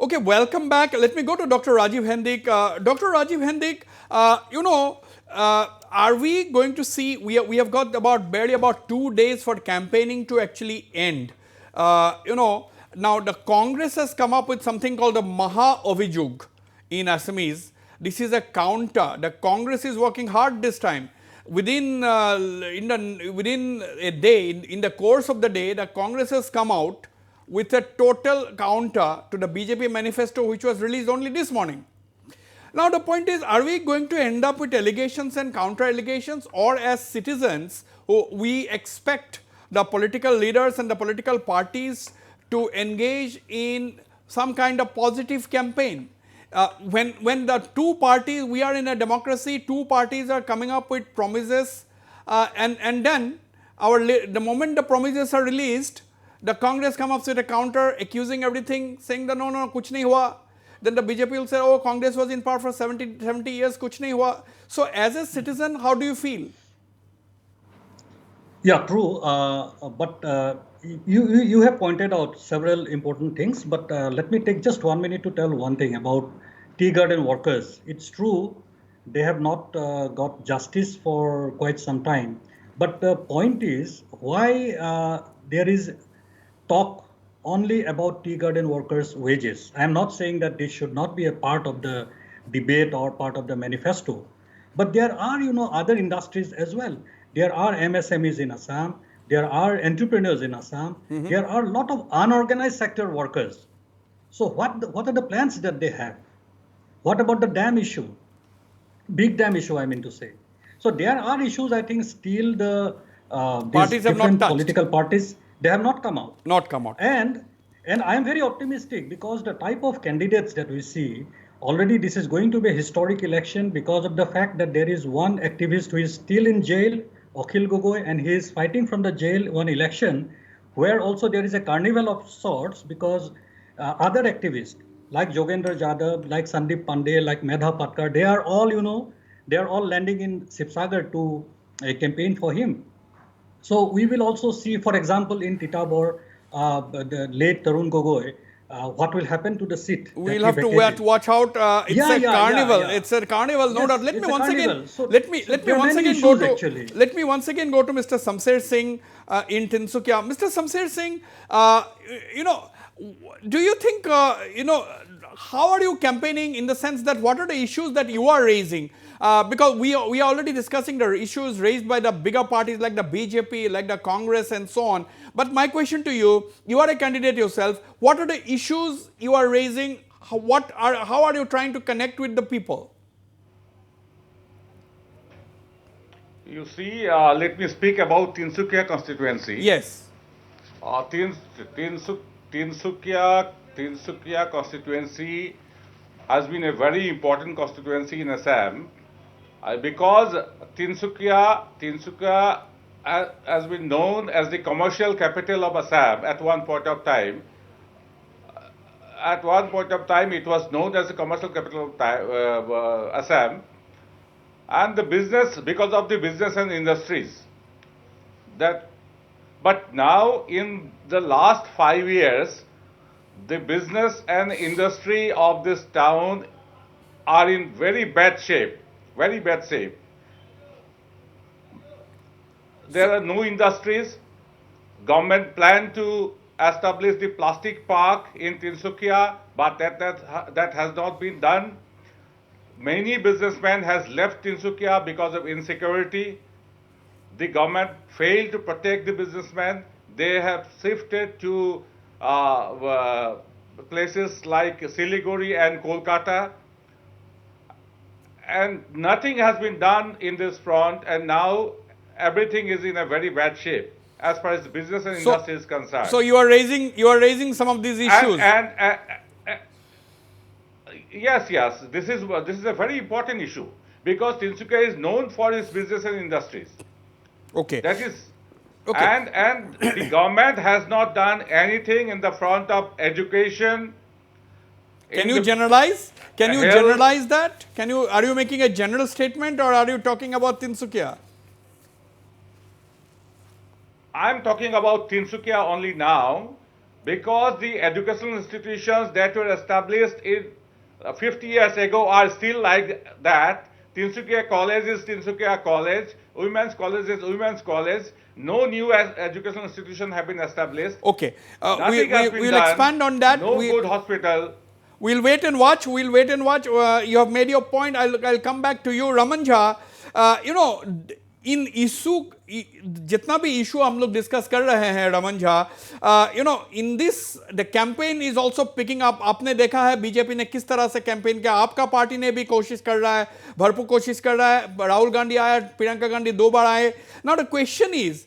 Okay, welcome back. Let me go to Dr. Rajiv Hendik. Dr. Rajiv Hendik, are we going to see, we have got barely about 2 days for campaigning to actually end. Now the Congress has come up with something called the Maha Avijug in Assamese. This is a counter. The Congress is working hard this time. Within a day, in the course of the day, the Congress has come out with a total counter to the BJP manifesto which was released only this morning. Now the point is, are we going to end up with allegations and counter allegations, or as citizens we expect the political leaders and the political parties to engage in some kind of positive campaign? When the two parties, we are in a democracy, two parties are coming up with promises and then the moment the promises are released, the Congress comes up with a counter accusing everything, saying that no, kuch nahi hua. Then the BJP will say, oh, Congress was in power for 70 years, kuch nahi hua. So as a citizen, how do you feel? Yeah, true. But you have pointed out several important things, but let me take just 1 minute to tell one thing about tea garden workers. It's true, they have not got justice for quite some time. But the point is, why there is talk only about tea garden workers' wages. I am not saying that this should not be a part of the debate or part of the manifesto. But there are, other industries as well. There are MSMEs in Assam. There are entrepreneurs in Assam. There are a lot of unorganized sector workers. So what are the plans that they have? What about the dam issue? Big dam issue, I mean to say. So there are issues, I think, still the Parties have not different touched. political parties, they have not come out. Not come out. And I am very optimistic because the type of candidates that we see, already this is going to be a historic election because of the fact that there is one activist who is still in jail, Akhil Gogoi, and he is fighting from the jail one election where also there is a carnival of sorts because other activists like Jogendra Jadhav, like Sandeep Pandey, like Medha Patkar, they are all, they are all landing in Sibsagar to campaign for him. So we will also see, for example, in Titavur, the late Tarun Gogoi, what will happen to the seat. We'll have to watch out. It's a carnival. Yeah. It's a carnival, no Yes, doubt. Let it's me a once carnival. again. So- Let me so let me there are once many again go issues, to. actually. Let me once again go to Mr. Samser Singh in Tinsukia. Mr. Samser Singh, do you think how are you campaigning in the sense that what are the issues that you are raising? Because we are already discussing the issues raised by the bigger parties like the BJP, like the Congress and so on. But my question to you, you are a candidate yourself. What are the issues you are raising? How are you trying to connect with the people? You see, let me speak about Tinsukia constituency. Yes. Tinsukia constituency has been a very important constituency in Assam because Tinsukia has been known as the commercial capital of Assam at one point of time. At one point of time, it was known as the commercial capital of Assam, and the business, because of the business and industries. But now, in the last 5 years, the business and industry of this town are in very bad shape. Very bad shape. There are no industries. Government planned to establish the plastic park in Tinsukia, but that has not been done. Many businessmen has left Tinsukia because of insecurity. The government failed to protect the businessmen. They have shifted to places like Siliguri and Kolkata. And nothing has been done in this front, and now everything is in a very bad shape as far as business and industry is concerned. So you are raising some of these issues. Yes, this is a very important issue because Tinsukia is known for its business and industries. Okay. That is, okay. And the government has not done anything in the front of education. Can you generalize? Can you generalize that? Are you making a general statement or are you talking about Tinsukia? I'm talking about Tinsukia only now because the educational institutions that were established in 50 years ago are still like that. Tinsukia College is Tinsukia College, Women's College is Women's College. No new educational institution have been established. Okay, we'll done. expand on that. No good hospital. We'll wait and watch. You have made your point. I'll come back to you, Raman Jha. In issue जितना भी issue हम लोग discuss कर रहे हैं Raman Jha, in this the campaign is also picking up. आपने देखा है बीजेपी ने किस तरह से कैंपेन किया. आपका पार्टी ने भी कोशिश कर रहा है, भरपूर कोशिश कर रहा है. राहुल गांधी आया, प्रियंका गांधी 2 बार आए. नाउ द क्वेश्चन इज,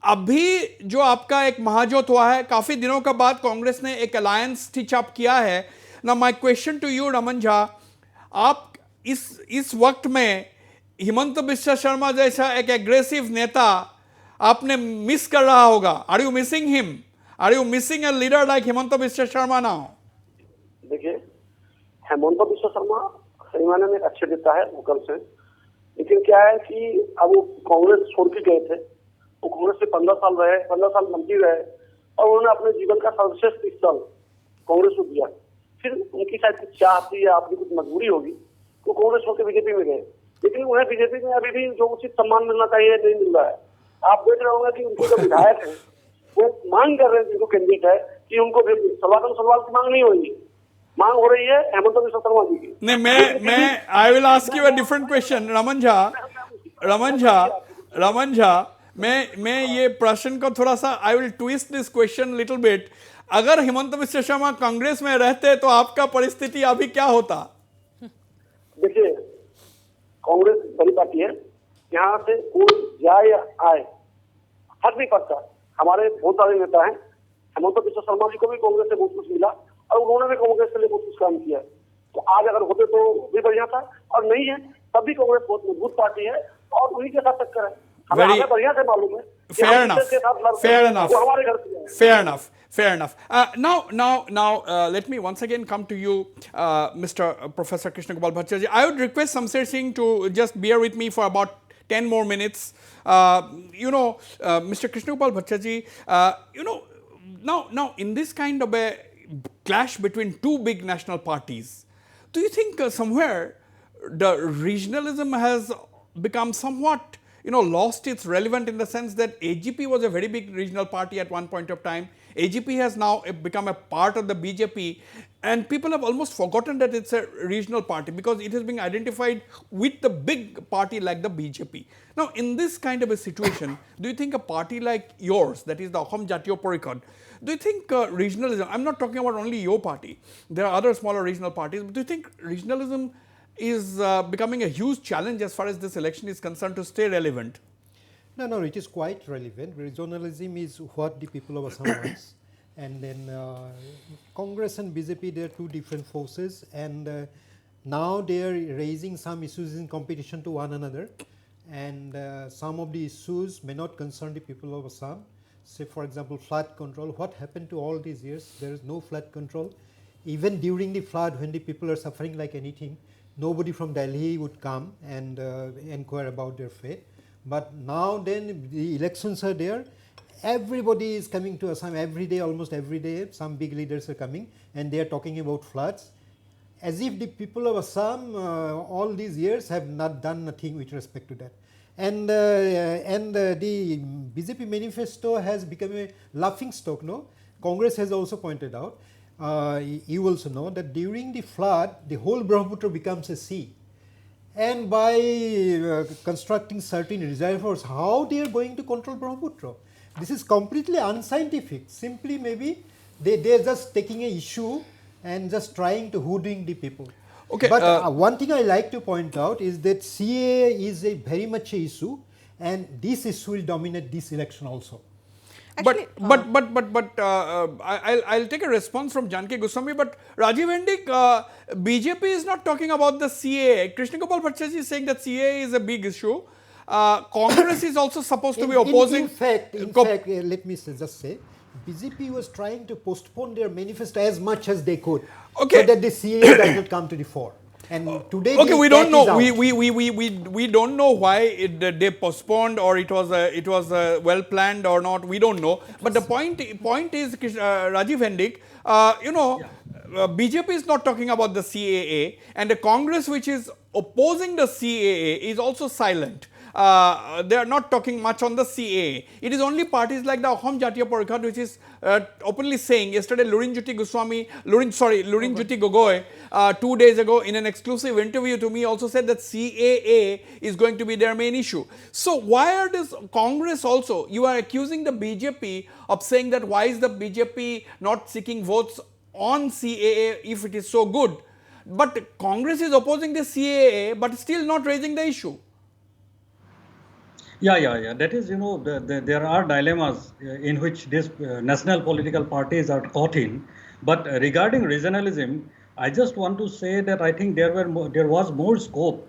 अभी जो आपका एक महाजोत हुआ है, काफी दिनों के बाद कांग्रेस ने एक अलायंस स्टिच अप किया है. Now my question to you Raman Jha, आप इस वक्त में हिमंत बिश्वा शर्मा जैसा एक एग्रेसिव नेता आपने मिस कर रहा होगा. Are you missing him? Are you missing a leader like Himanta Biswa Sarma now? देखिए, हिमंत बिश्वा शर्मा सही मायने में अच्छे नेता है भूकंप से, लेकिन क्या है कि अब वो कांग्रेस छोड़ के गए थे. वो कांग्रेस से 15 साल रहे, 15 साल मंत्री रहे और उन्होंने अपने जीवन का सर्वश्रेष्ठ साल कांग्रेस को दिया. फिर उनकी शायद कुछ चाह थी या आपकी कुछ मजबूरी होगी तो कांग्रेस छोड़ के बीजेपी में गए, लेकिन उन्हें बीजेपी में अभी भी जो उचित सम्मान मिलना चाहिए नहीं मिल रहा है. आप देख रहे होंगे कि उनके जो विधायक हैं वो मांग कर रहे हैं, जिनको कैंडिडेट है कि उनको सवाल की मांग नहीं होगी. मांग हो रही है हेमंत बिश्व शर्मा जी की। नहीं, मैं I will ask you a different question. Raman Jha, मैं ये प्रश्न को थोड़ा सा I will twist this question little bit. अगर हिमंत बिश्व शर्मा कांग्रेस में रहते तो आपका परिस्थिति अभी क्या होता? देखिए, कांग्रेस बड़ी पार्टी है, यहाँ से कोई जाए या आए फर्क नहीं पड़ता। हमारे बहुत सारे नेता हैं, हेमंत बिश्व शर्मा जी को भी कांग्रेस से बहुत कुछ मिला और उन्होंने भी कांग्रेस के लिए बहुत कुछ काम किया है। तो आज अगर होते तो भी बढ़िया था, और नहीं है तब भी कांग्रेस बहुत मजबूत पार्टी है और उन्हीं के साथ टक्कर है। हमें बढ़िया से मालूम है। Fair enough. Now, let me once again come to you, Mr. Professor Krishna Gopal Bhattacharjee. I would request Samsher Singh to just bear with me for about 10 more minutes. Mr. Krishna Gopal Bhattacharjee, now in this kind of a clash between two big national parties, do you think somewhere the regionalism has become somewhat lost its relevance, in the sense that AGP was a very big regional party at one point of time. AGP has now become a part of the BJP, and people have almost forgotten that it's a regional party because it has been identified with the big party like the BJP. Now, in this kind of a situation, do you think a party like yours, that is the Ahom Jatiyo Parikhod, do you think regionalism, I'm not talking about only your party, there are other smaller regional parties, but do you think regionalism is becoming a huge challenge as far as this election is concerned to stay relevant? No, it is quite relevant. Regionalism is what the people of Assam wants. And then Congress and BJP, they are two different forces, and now they are raising some issues in competition to one another, and some of the issues may not concern the people of Assam. Say, for example, flood control. What happened to all these years? There is no flood control. Even during the flood, when the people are suffering like anything, nobody from Delhi would come and inquire about their fate. But now then the elections are there, everybody is coming to Assam every day, almost every day. Some big leaders are coming and they are talking about floods, as if the people of Assam all these years have not done nothing with respect to that. And the BJP manifesto has become a laughing stock. No, Congress has also pointed out. You also know that during the flood, the whole Brahmaputra becomes a sea, and by constructing certain reservoirs, how they are going to control Brahmaputra? This is completely unscientific. Simply, maybe they are just taking an issue and just trying to hoodwink the people. Okay, but one thing I like to point out is that CAA is a very much an issue, and this issue will dominate this election also. Actually, I'll take a response from Janki Goswami. But Rajiv Hendik, BJP is not talking about the CAA. Krishna Gopal Bhattacharjee is saying that CAA is a big issue. Congress is also supposed to be opposing. In fact, let me just say, BJP was trying to postpone their manifesto as much as they could, so that the CAA does not come to the fore. And today, we don't know. We don't know why they postponed, or it was well planned or not. We don't know. But the point is, Rajiv Hendik, BJP is not talking about the CAA, and the Congress, which is opposing the CAA, is also silent. They are not talking much on the CAA. It is only parties like the Ahom Jatiyo Parikhod which is openly saying. Yesterday, Lurin Jyoti Gogoi 2 days ago in an exclusive interview to me also said that CAA is going to be their main issue. So why are this Congress also? You are accusing the BJP of saying that why is the BJP not seeking votes on CAA if it is so good? But Congress is opposing the CAA but still not raising the issue. Yeah. That is, there are dilemmas in which these national political parties are caught in. But regarding regionalism, I just want to say that I think there was more scope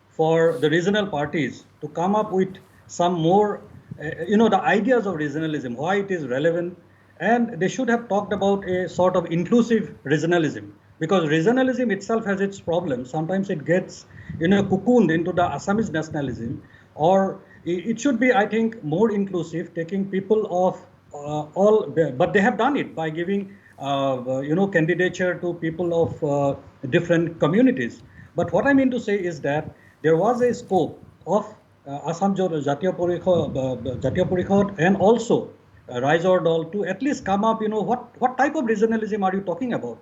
for the regional parties to come up with some more, the ideas of regionalism, why it is relevant, and they should have talked about a sort of inclusive regionalism, because regionalism itself has its problems. Sometimes it gets, cocooned into the Assamese nationalism, or it should be, I think, more inclusive, taking people of all, but they have done it by giving, candidature to people of different communities. But what I mean to say is that there was a scope of Assam Jatiyo Parikhod and also Raizor Dal to at least come up, what type of regionalism are you talking about?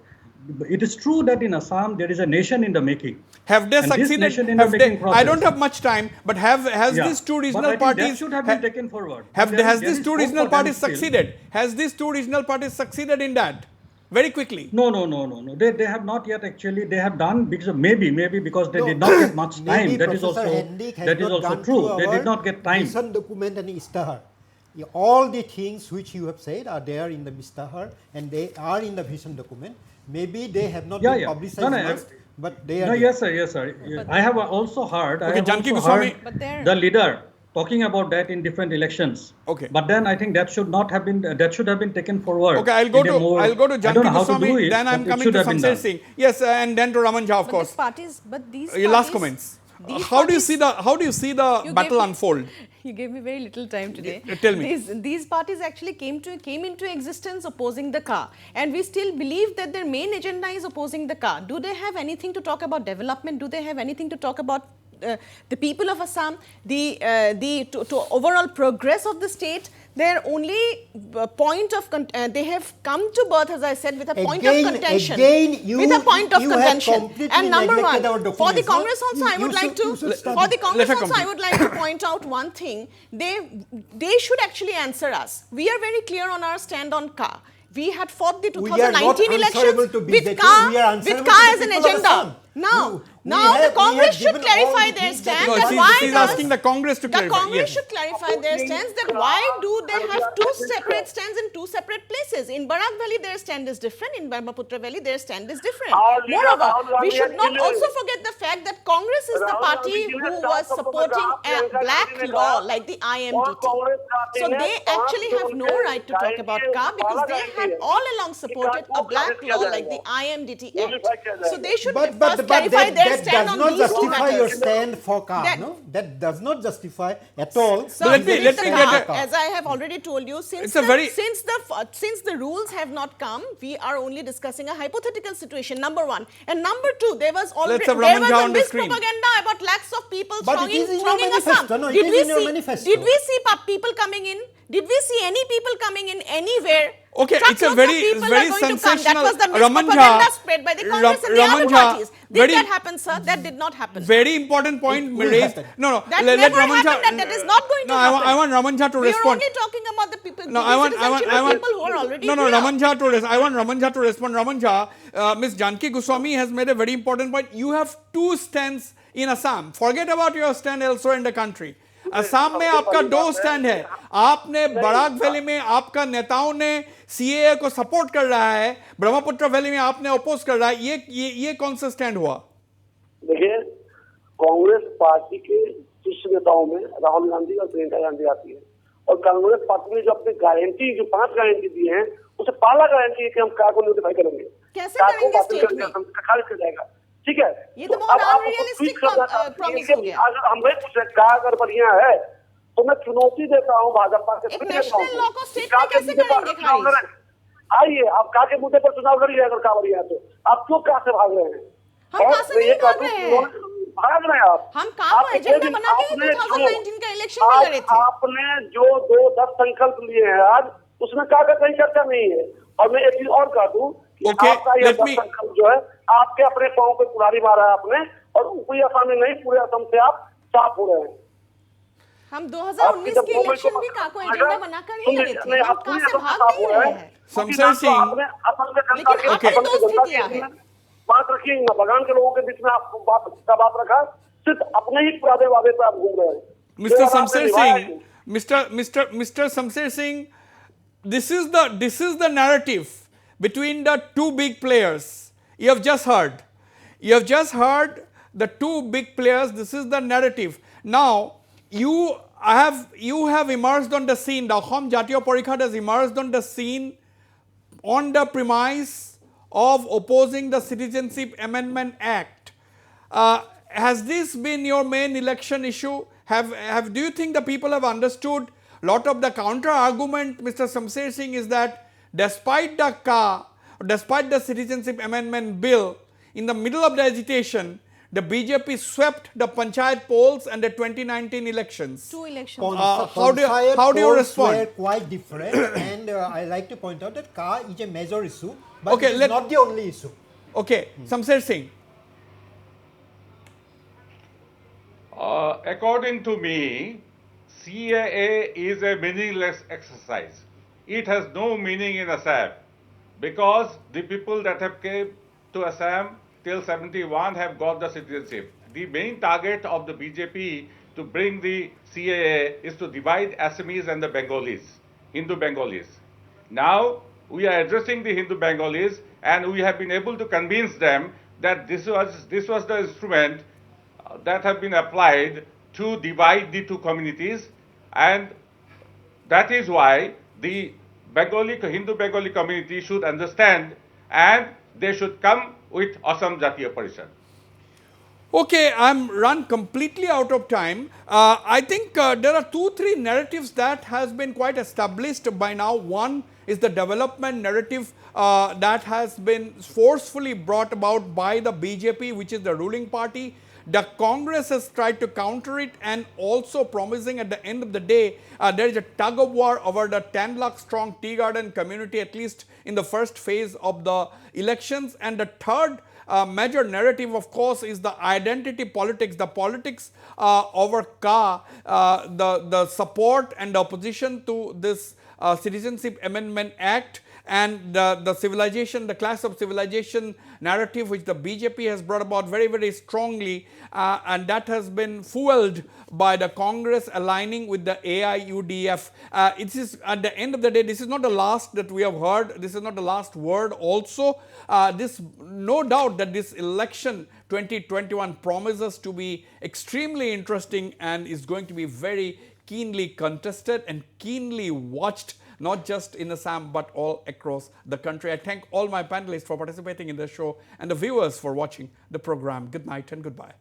it is true that in Assam there is a nation in the making. Have they And this succeeded? nation in the making I process. don't have much time, but has Yeah. these two But I regional think parties that should have been taken forward. Has There these is two hope regional for them parties still. succeeded? Has these two regional parties succeeded in that? Very quickly. No. They have not yet actually. They have done because maybe because they No, did not get much time. maybe That is Professor also Hendik has that is not also gone true. through They our did not get time. mission document and Istihar. All the things which you have said are there in the Istihar and they are in the vision document. Maybe they have not been publicized much, but they are. No, yes, sir. I have also heard. Okay, I have Janki also Goswami. heard But there- the leader talking about that in different elections. Okay. But then I think that should not have been. That should have been taken forward. Okay, I'll go to I don't Janki know how to Goswami. do it, Then I'm but it coming should to have been Samsher done. Singh. Yes, and then to Raman Jha, of But course. these parties, but these Your last parties- comments. these How do you parties- see the You battle gave- unfold? You gave me very little time today. Tell me. These parties actually came into existence opposing the car, and we still believe that their main agenda is opposing the car. Do they have anything to talk about development? Do they have anything to talk about the people of Assam, to overall progress of the state? Their only point of they have come to birth, as I said, with a point of contention. With a point of contention. And number one, for the documents, Congress no? also, I would like to. you should stop For the it. Congress Let her also, I complete. would like to point out one thing. They should actually answer us. We are very clear on our stand on Ka. We had fought the We are not 2019 answerable elections to with BJP, Ka, we are answerable with Ka to as the an people of agenda. Assam. Now We the have Congress should given all clarify the their things stand. No, That she's why she's does asking the Congress to the clarify. Congress Yes. should clarify their stance, that why do they have two separate stands in two separate places? In Barak Valley, their stand is different. In Brahmaputra Valley, their stand is different. Moreover, we should not also forget the fact that Congress is the party who was supporting a black law like the IMDT. So they actually have no right to talk about Ka because they had all along supported a black law like the IMDT Act. So they should first clarify their that stand does on not these two justify your matters. stand for car. That- No, that does not justify at all. So let me with the get car, it. as I have already told you, It's a very- since the rules have not come, we are only discussing a hypothetical situation. Number one, and number two, there was already Let's have there Raman was Jha a on the screen. mispropaganda about lakhs of people But it is in your thronging manifesto, Assam. no, it Did is we in your see? manifesto. Did we see people coming in? Did we see any people coming in anywhere? Okay, it's a Truckloads of very people very are going to come. sensational. That was the Raman mispropaganda Jha, spread by the Congress and the Raman other Jha, parties. Did very- that happen, sir? That did not happen. Very important point It will raised. happen. No. That let never Raman Jha- happened, and that is not going to No, happen. I want Raman Jha to We are respond. only talking about the people. No, the I want people who are already no, here. Raman Jha to I want Raman Jha to respond. Raman Jha, Ms. Janki Goswami has made a very important point. You have two stands in Assam. Forget about your stand elsewhere in the country. Assam में आपका दो stand है. आपने Barack valley में आपका नेताओं ने CAA को सपोर्ट कर रहा है, ब्रह्मपुत्र वैली में आपने अपोज कर रहा है. ये कौन सा स्टैंड हुआ? देखिए, कांग्रेस पार्टी के शीर्ष नेताओं में राहुल गांधी और प्रियंका गांधी आती है, और कांग्रेस पार्टी ने जो अपनी गारंटी जो 5 गारंटी दी है, उससे पहला गारंटी है कि हम कार को नोटिफाई करेंगे, कैसे कार को करेंगे बातिल स्टेट करके में? हम खारिज कर जाएगा. ठीक है, ये तो बहुत unrealistic promise हो गया. अगर हम नहीं पूछ रहे कार अगर बढ़िया है तो मैं चुनौती देता हूँ भाजपा के एक फिर national देता हूँ law को state कार में के कैसे मुद्दे पर करेंगे चुनाव खारिज? लड़ें. आइए, आप कार के मुद्दे पर चुनाव लड़िए अगर कार बढ़िया है तो. आप क्यों कार से भाग रहे हैं? हम और कार से मैं ये नहीं भाग कहता रहे हूँ, हैं. भाग रहे हैं आप. हम कार को एजेंडा बना के ही 2019 का इलेक्शन में लड़े थे. आपने जो 2-10 संकल्प लिए हैं आज, उसमें का कहीं चर्चा नहीं है. और मैं एक चीज और कह दूं कि Okay, आपका ये let me- संकल्प जो है, आपके अपने पांव पे कुल्हाड़ी मारा है आपने, और ऊपरी असम में नहीं, पूरे असम से आप साफ हो रहे हैं. हम 2019 के इलेक्शन भी का को एजेंडा बनाकर ही लड़े थे. हम कार से भाग नहीं रहे हैं. शमशेर सिंह, आपने असम के जनता लेकिन के आपने असम दोस्त के भी जनता किया के है. बात रखिए ना, बगान के लोगों के बीच में आप बात रखा, सिर्फ अपने ही पुराने वादे पर आप घूम रहे हैं. Mr. जो आपने Samsher निभाया Singh, है. Mr. Samsher Singh, this is the narrative between the two big players. You have just heard the two big players. This is the narrative. Now you have emerged on the scene. The Assam Jatiya Parishad has emerged on the scene on the premise of opposing the Citizenship Amendment Act. Has this been your main election issue? Do you think the people have understood? Lot of the counter argument, Mr. Samsher Singh, is that despite the Citizenship Amendment Bill, in the middle of the agitation, the BJP swept the panchayat polls and the 2019 elections. Two elections. How do you polls respond? were quite different, and I like to point out that car is a major issue, but Okay, it is not the only issue. Okay, Samser Singh. According to me, CAA is a meaningless exercise. It has no meaning in Assam because the people that have came to Assam till 71 have got the citizenship. The main target of the BJP to bring the CAA is to divide Assamese and the Bengalis, Hindu Bengalis. Now we are addressing the Hindu Bengalis and we have been able to convince them that this was the instrument that have been applied to divide the two communities, and that is why the Hindu Bengali community should understand and they should come with Assam Jatiya Parishad. Okay, I'm run completely out of time. I think there are 2-3 narratives that has been quite established by now. One is the development narrative that has been forcefully brought about by the BJP, which is the ruling party. The Congress has tried to counter it and also promising at the end of the day, there is a tug of war over the 10 lakh strong tea garden community, at least in the first phase of the elections. And the third major narrative, of course, is the identity politics, the politics over the support and the opposition to this Citizenship Amendment Act, and the civilization, the class of civilization narrative which the BJP has brought about very, very strongly, and that has been fueled by the Congress aligning with the AIUDF. It is, at the end of the day, this is not the last that we have heard, this is not the last word also. This, no doubt that this election 2021 promises to be extremely interesting and is going to be very keenly contested and keenly watched, not just in Assam but all across the country. I thank all my panelists for participating in the show and the viewers for watching the program. Good night and goodbye.